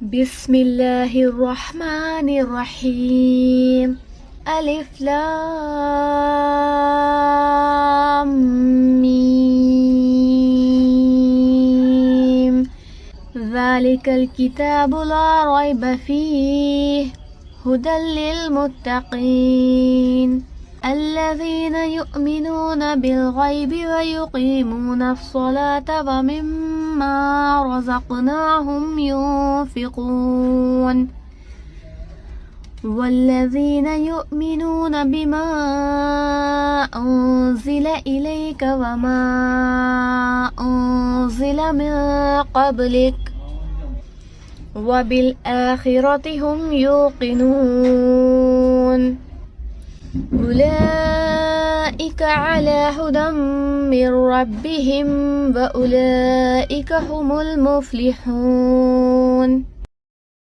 بسم الله الرحمن الرحيم. ألف لام ميم. ذلك الكتاب لا ريب فيه هدى للمتقين الذين يؤمنون بالغيب ويقيمون الصلاة ومما رزقناهم ينفقون والذين يؤمنون بما أنزل إليك وما أنزل من قبلك وبالآخرة هم يوقنون أولئك على هدى من ربهم وأولئك هم المفلحون.